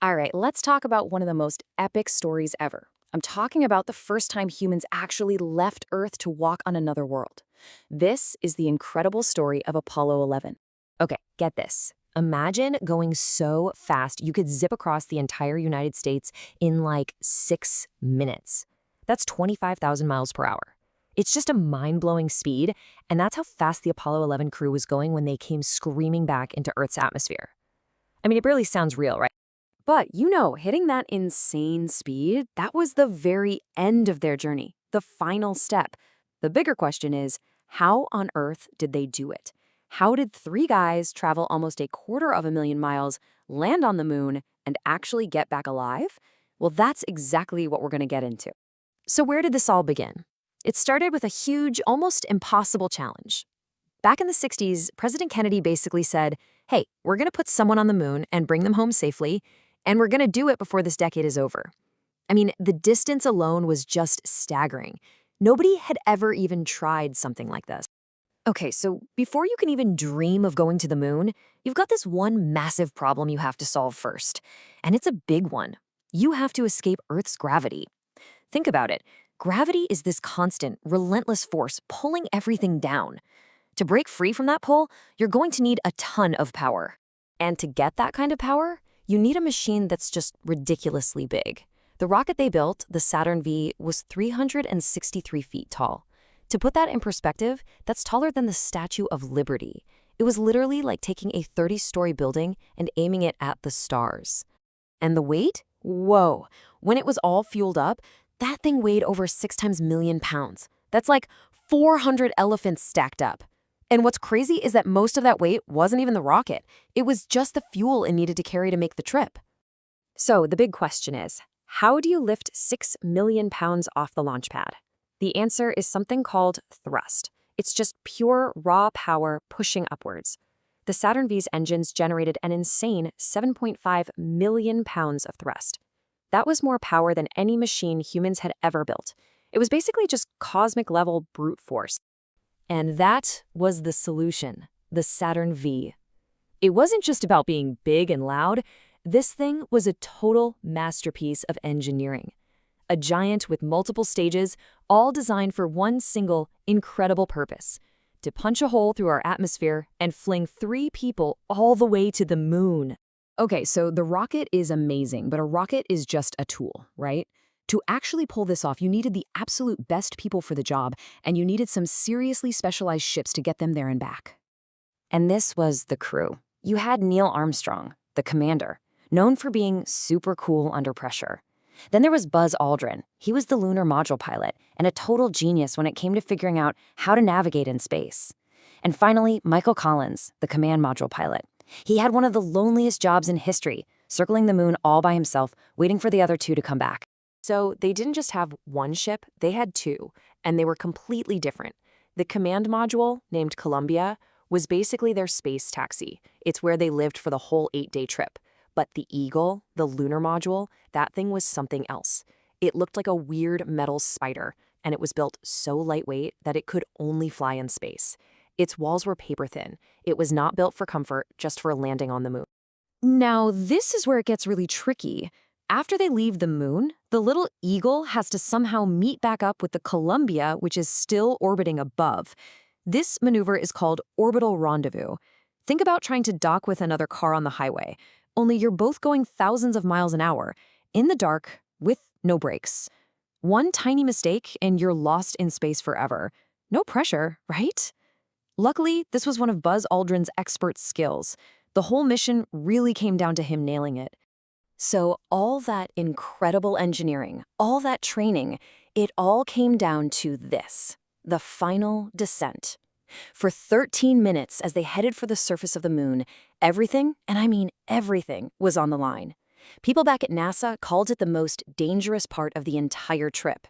All right, let's talk about one of the most epic stories ever. I'm talking about the first time humans actually left Earth to walk on another world. This is the incredible story of Apollo 11. Okay, get this. Imagine going so fast you could zip across the entire United States in like 6 minutes. That's 25,000 miles per hour. It's just a mind-blowing speed, and that's how fast the Apollo 11 crew was going when they came screaming back into Earth's atmosphere. I mean, it barely sounds real, right? But hitting that insane speed, that was the very end of their journey, the final step. The bigger question is, how on earth did they do it? How did three guys travel almost 250,000 miles, land on the moon, and actually get back alive? Well, that's exactly what we're going to get into. So where did this all begin? It started with a huge, almost impossible challenge. Back in the 60s, President Kennedy basically said, hey, we're going to put someone on the moon and bring them home safely, and we're going to do it before this decade is over. I mean, the distance alone was just staggering. Nobody had ever even tried something like this. Okay, so before you can even dream of going to the moon, you've got this one massive problem you have to solve first. And it's a big one. You have to escape Earth's gravity. Think about it. Gravity is this constant, relentless force pulling everything down. To break free from that pull, you're going to need a ton of power. And to get that kind of power, you need a machine that's just ridiculously big. The rocket they built, the Saturn V, was 363 feet tall. To put that in perspective, that's taller than the Statue of Liberty. It was literally like taking a 30-story building and aiming it at the stars. And the weight? Whoa! When it was all fueled up, that thing weighed over 6 times million pounds. That's like 400 elephants stacked up. And what's crazy is that most of that weight wasn't even the rocket. It was just the fuel it needed to carry to make the trip. So the big question is, how do you lift 6 million pounds off the launch pad? The answer is something called thrust. It's just pure, raw power pushing upwards. The Saturn V's engines generated an insane 7.5 million pounds of thrust. That was more power than any machine humans had ever built. It was basically just cosmic-level brute force. And that was the solution, the Saturn V. It wasn't just about being big and loud. This thing was a total masterpiece of engineering. A giant with multiple stages, all designed for one single, incredible purpose: to punch a hole through our atmosphere and fling 3 people all the way to the moon. Okay, so the rocket is amazing, but a rocket is just a tool, right? To actually pull this off, you needed the absolute best people for the job, and you needed some seriously specialized ships to get them there and back. And this was the crew. You had Neil Armstrong, the commander, known for being super cool under pressure. Then there was Buzz Aldrin. He was the lunar module pilot and a total genius when it came to figuring out how to navigate in space. And finally, Michael Collins, the command module pilot. He had one of the loneliest jobs in history, circling the moon all by himself, waiting for the other 2 to come back. So they didn't just have one ship, they had 2, and they were completely different. The command module, named Columbia, was basically their space taxi. It's where they lived for the whole 8-day trip. But the Eagle, the lunar module, that thing was something else. It looked like a weird metal spider, and it was built so lightweight that it could only fly in space. Its walls were paper thin. It was not built for comfort, just for landing on the moon. Now, this is where it gets really tricky. After they leave the moon, the little Eagle has to somehow meet back up with the Columbia, which is still orbiting above. This maneuver is called orbital rendezvous. Think about trying to dock with another car on the highway, only you're both going thousands of miles an hour, in the dark, with no brakes. One tiny mistake and you're lost in space forever. No pressure, right? Luckily, this was one of Buzz Aldrin's expert skills. The whole mission really came down to him nailing it. So all that incredible engineering, all that training, it all came down to this: the final descent. For 13 minutes as they headed for the surface of the moon, everything, and I mean everything, was on the line. People back at NASA called it the most dangerous part of the entire trip.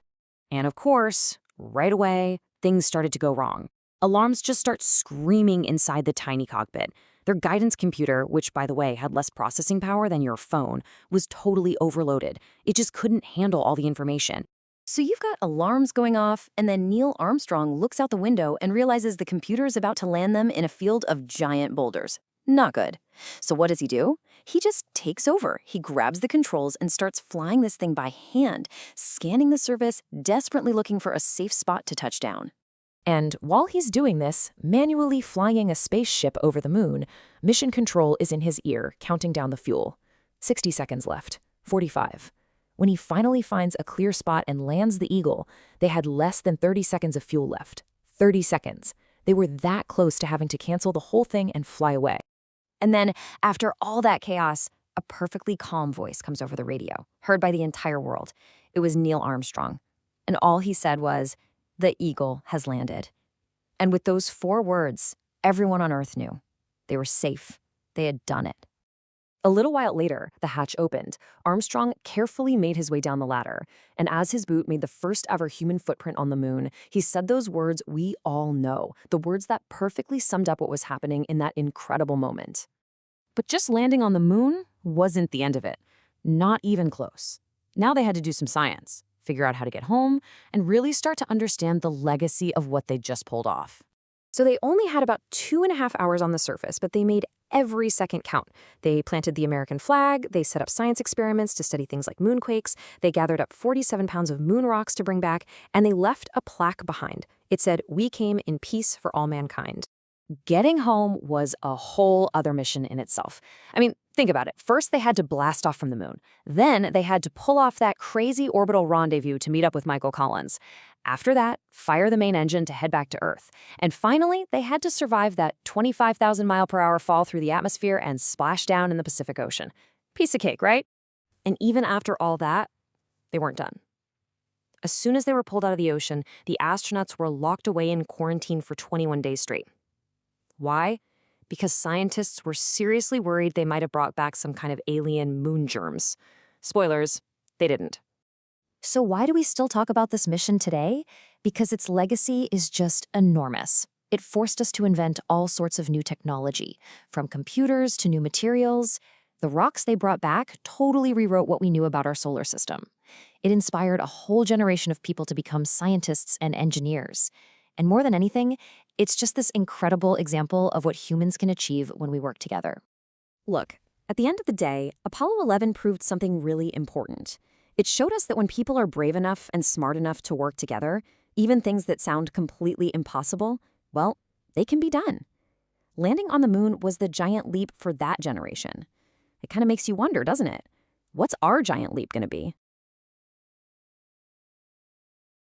And of course, right away, things started to go wrong. Alarms just start screaming inside the tiny cockpit. Their guidance computer, which by the way had less processing power than your phone, was totally overloaded. It just couldn't handle all the information. So you've got alarms going off, and then Neil Armstrong looks out the window and realizes the computer is about to land them in a field of giant boulders. Not good. So what does he do? He just takes over. He grabs the controls and starts flying this thing by hand, scanning the surface, desperately looking for a safe spot to touch down. And while he's doing this, manually flying a spaceship over the moon, mission control is in his ear, counting down the fuel. 60 seconds left. 45. When he finally finds a clear spot and lands the Eagle, they had less than 30 seconds of fuel left. 30 seconds. They were that close to having to cancel the whole thing and fly away. And then, after all that chaos, a perfectly calm voice comes over the radio, heard by the entire world. It was Neil Armstrong. And all he said was, "The Eagle has landed." And with those 4 words, everyone on Earth knew. They were safe. They had done it. A little while later, the hatch opened. Armstrong carefully made his way down the ladder, and as his boot made the first ever human footprint on the moon, he said those words we all know, the words that perfectly summed up what was happening in that incredible moment. But just landing on the moon wasn't the end of it. Not even close. Now they had to do some science, figure out how to get home, and really start to understand the legacy of what they just pulled off. So they only had about 2.5 hours on the surface, but they made every second count. They planted the American flag, they set up science experiments to study things like moonquakes, they gathered up 47 pounds of moon rocks to bring back, and they left a plaque behind. It said, "We came in peace for all mankind." Getting home was a whole other mission in itself. I mean, think about it. First, they had to blast off from the moon. Then they had to pull off that crazy orbital rendezvous to meet up with Michael Collins. After that, fire the main engine to head back to Earth. And finally, they had to survive that 25,000 mile per hour fall through the atmosphere and splash down in the Pacific Ocean. Piece of cake, right? And even after all that, they weren't done. As soon as they were pulled out of the ocean, the astronauts were locked away in quarantine for 21 days straight. Why? Because scientists were seriously worried they might have brought back some kind of alien moon germs. Spoilers, they didn't. So why do we still talk about this mission today? Because its legacy is just enormous. It forced us to invent all sorts of new technology, from computers to new materials. The rocks they brought back totally rewrote what we knew about our solar system. It inspired a whole generation of people to become scientists and engineers. And more than anything, it's just this incredible example of what humans can achieve when we work together. Look, at the end of the day, Apollo 11 proved something really important. It showed us that when people are brave enough and smart enough to work together, even things that sound completely impossible, well, they can be done. Landing on the moon was the giant leap for that generation. It kind of makes you wonder, doesn't it? What's our giant leap going to be?